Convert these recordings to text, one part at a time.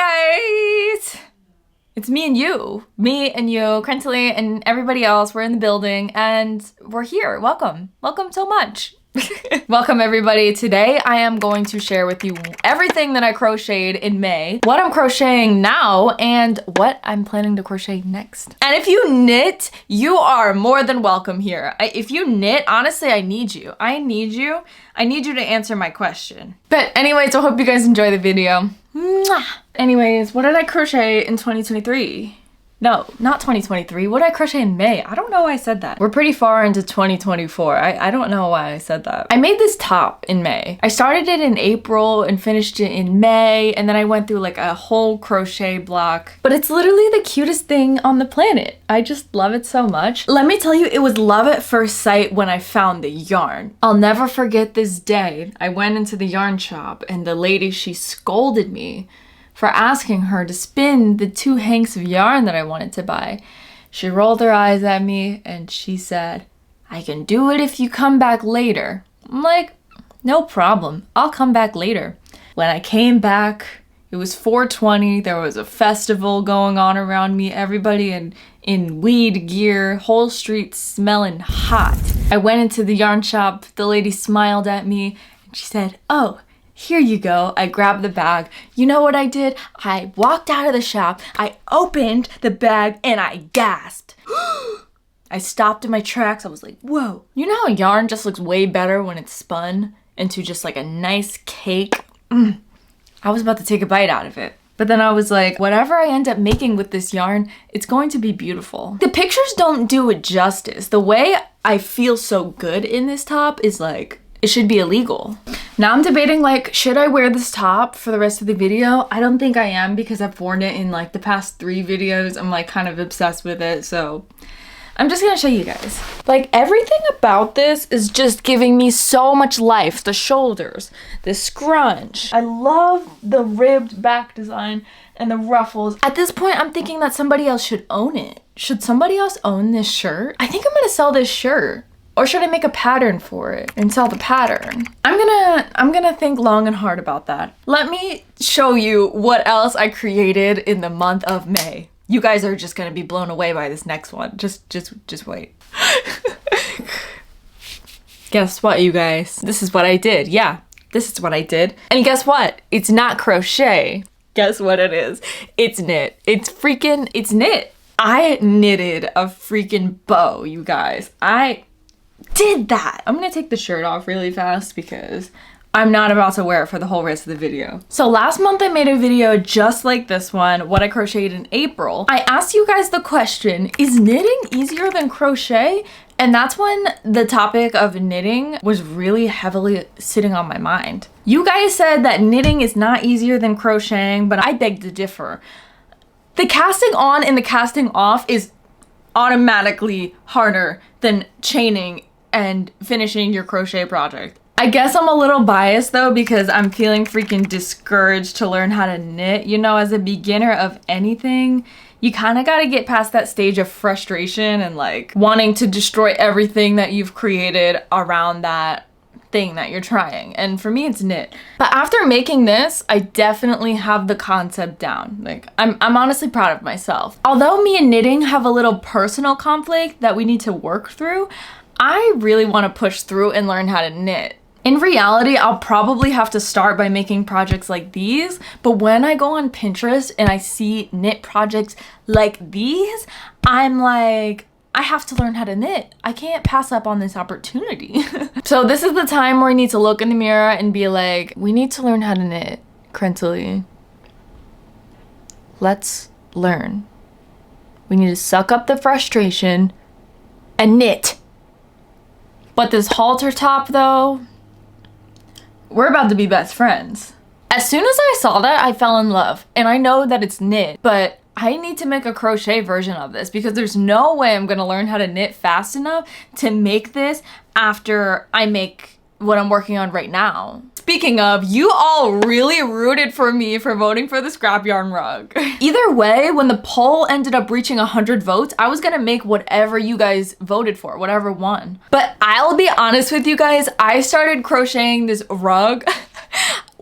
guys! It's me and you, Crentily, and everybody else. We're in the building and we're here. Welcome so much. Welcome everybody. Today I am going to share with you everything that I crocheted in May, what I'm crocheting now, and what I'm planning to crochet next. And if you knit, you are more than welcome here. If you knit, honestly, I need you. I need you to answer my question. But anyways, I hope you guys enjoy the video. Mwah. Anyways, what did I crochet in 2023? No, not 2023. What did I crochet in May? I don't know why I said that. We're pretty far into 2024. I don't know why I said that. I made this top in May. I started it in April and finished it in May, and then I went through like a whole crochet block. But it's literally the cutest thing on the planet. I just love it so much. Let me tell you, it was love at first sight when I found the yarn. I'll never forget this day. I went into the yarn shop and the lady, she scolded me for asking her to spin the 2 hanks of yarn that I wanted to buy. She rolled her eyes at me and she said, "I can do it if you come back later." I'm like, no problem, I'll come back later. When I came back, it was 420, there was a festival going on around me, everybody in weed gear, whole street smelling hot. I went into the yarn shop, the lady smiled at me and she said, "Oh, here you go." I grabbed the bag. You know what I did? I walked out of the shop, I opened the bag, and I gasped. I stopped in my tracks. I was like, whoa. You know how yarn just looks way better when it's spun into just like a nice cake? I was about to take a bite out of it. But then I was like, whatever I end up making with this yarn, it's going to be beautiful. The pictures don't do it justice. The way I feel so good in this top is like, it should be illegal. Now I'm debating, like, should I wear this top for the rest of the video? I don't think I am because I've worn it in like the past 3 videos. I'm like kind of obsessed with it, so I'm just gonna show you guys. Like, everything about this is just giving me so much life. The shoulders, the scrunch. I love the ribbed back design and the ruffles. At this point, I'm thinking that somebody else should own it. Should somebody else own this shirt? I think I'm gonna sell this shirt. Or should I make a pattern for it and sell the pattern? I'm gonna think long and hard about that. Let me show you what else I created in the month of May. You guys are just gonna be blown away by this next one. Just wait. Guess what, you guys? This is what I did. Yeah, this is what I did. And guess what? It's not crochet. Guess what it is? It's knit. It's knit. I knitted a freaking bow, you guys. I did that. I'm gonna take the shirt off really fast because I'm not about to wear it for the whole rest of the video. So last month I made a video just like this one, what I crocheted in April. I asked you guys the question, is knitting easier than crochet? And that's when the topic of knitting was really heavily sitting on my mind. You guys said that knitting is not easier than crocheting, but I beg to differ. The casting on and the casting off is automatically harder than chaining and finishing your crochet project. I guess I'm a little biased though because I'm feeling freaking discouraged to learn how to knit. You know, as a beginner of anything, you kind of got to get past that stage of frustration and like wanting to destroy everything that you've created around that thing that you're trying. And for me, it's knit. But after making this, I definitely have the concept down. Like, I'm honestly proud of myself. Although me and knitting have a little personal conflict that we need to work through, I really want to push through and learn how to knit. In reality, I'll probably have to start by making projects like these, but when I go on Pinterest and I see knit projects like these, I'm like, I have to learn how to knit. I can't pass up on this opportunity. So this is the time where I need to look in the mirror and be like, we need to learn how to knit, Crentily. Let's learn. We need to suck up the frustration and knit. But this halter top though, we're about to be best friends. As soon as I saw that, I fell in love. And I know that it's knit, but I need to make a crochet version of this because there's no way I'm gonna learn how to knit fast enough to make this after I make what I'm working on right now. Speaking of, you all really rooted for me for voting for the scrap yarn rug. Either way, when the poll ended up reaching 100 votes, I was gonna make whatever you guys voted for, whatever won. But I'll be honest with you guys, I started crocheting this rug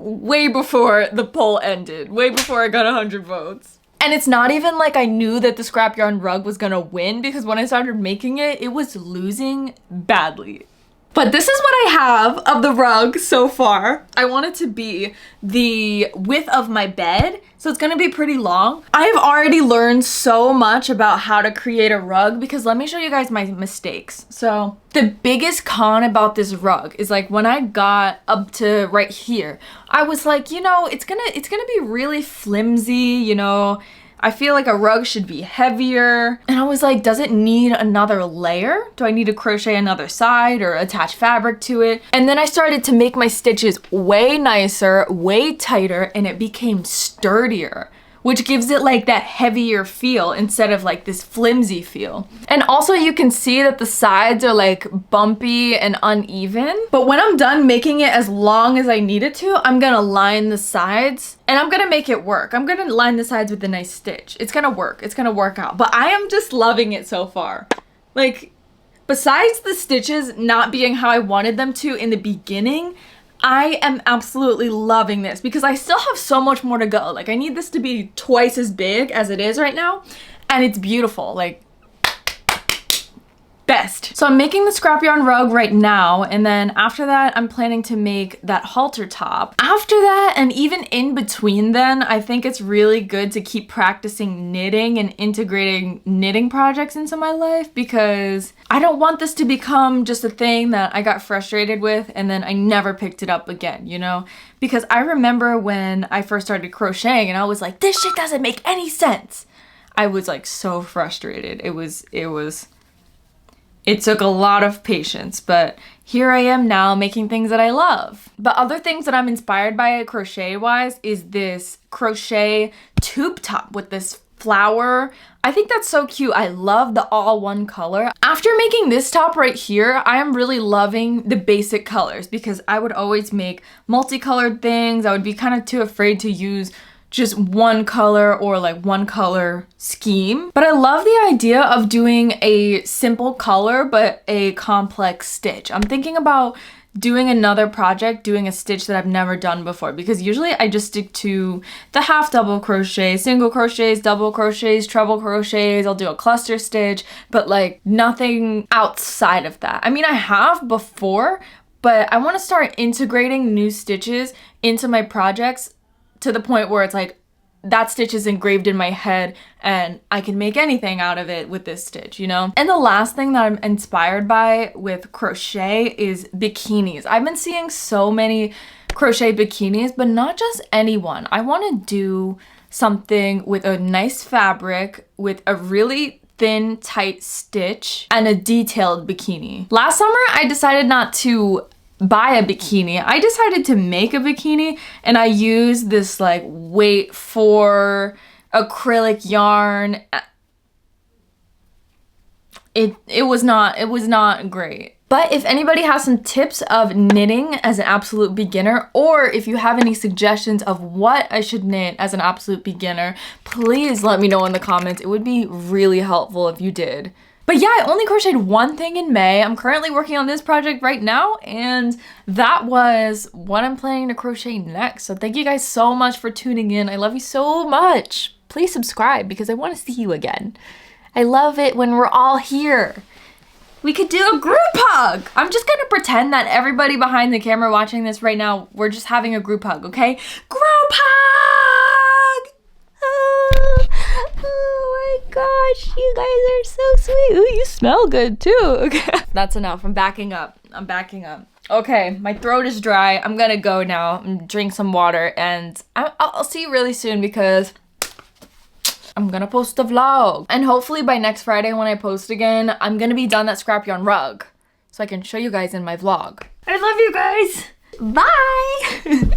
way before the poll ended, way before I got 100 votes. And it's not even like I knew that the scrap yarn rug was gonna win, because when I started making it, it was losing badly. But this is what I have of the rug so far. I want it to be the width of my bed, so it's gonna be pretty long. I have already learned so much about how to create a rug, because let me show you guys my mistakes. So the biggest con about this rug is like when I got up to right here, I was like, you know, it's gonna be really flimsy, you know. I feel like a rug should be heavier. And I was like, does it need another layer? Do I need to crochet another side or attach fabric to it? And then I started to make my stitches way nicer, way tighter, and it became sturdier, which gives it like that heavier feel instead of like this flimsy feel. And also you can see that the sides are like bumpy and uneven. But when I'm done making it as long as I need it to, I'm gonna line the sides and I'm gonna make it work. I'm gonna line the sides with a nice stitch. It's gonna work, it's gonna work out. But I am just loving it so far. Like, besides the stitches not being how I wanted them to in the beginning, I am absolutely loving this because I still have so much more to go. Like, I need this to be twice as big as it is right now, and it's beautiful, like, best. So I'm making the scrap yarn rug right now, and then after that, I'm planning to make that halter top. After that, and even in between then, I think it's really good to keep practicing knitting and integrating knitting projects into my life, because I don't want this to become just a thing that I got frustrated with and then I never picked it up again, you know? Because I remember when I first started crocheting and I was like, this shit doesn't make any sense. I was like so frustrated. It took a lot of patience, but here I am now making things that I love. But other things that I'm inspired by crochet-wise is this crochet tube top with this flower. I think that's so cute. I love the all one color. After making this top right here, I am really loving the basic colors because I would always make multicolored things. I would be kind of too afraid to use just one color or like one color scheme. But I love the idea of doing a simple color but a complex stitch. I'm thinking about doing another project, doing a stitch that I've never done before, because usually I just stick to the half double crochet, single crochets, double crochets, treble crochets. I'll do a cluster stitch, but like nothing outside of that. I mean, I have before, but I want to start integrating new stitches into my projects to the point where it's like that stitch is engraved in my head and I can make anything out of it with this stitch, you know? And the last thing that I'm inspired by with crochet is bikinis. I've been seeing so many crochet bikinis, but not just anyone. I want to do something with a nice fabric, with a really thin, tight stitch, and a detailed bikini. Last summer, I decided not to buy a bikini. I decided to make a bikini, and I used this like weight for acrylic yarn. It was not great. But if anybody has some tips of knitting as an absolute beginner, or if you have any suggestions of what I should knit as an absolute beginner, please let me know in the comments. It would be really helpful if you did. But yeah, I only crocheted one thing in May. I'm currently working on this project right now, and that was what I'm planning to crochet next. So thank you guys so much for tuning in. I love you so much. Please subscribe because I want to see you again. I love it when we're all here. We could do a group hug. I'm just gonna pretend that everybody behind the camera watching this right now, we're just having a group hug, okay? Group hug! Oh my gosh, you guys are so sweet. Ooh, you smell good too. Okay. That's enough. I'm backing up. Okay, my throat is dry. I'm gonna go now and drink some water, and I'll see you really soon because I'm gonna post a vlog. And hopefully by next Friday when I post again, I'm gonna be done that scrap yarn rug so I can show you guys in my vlog. I love you guys. Bye.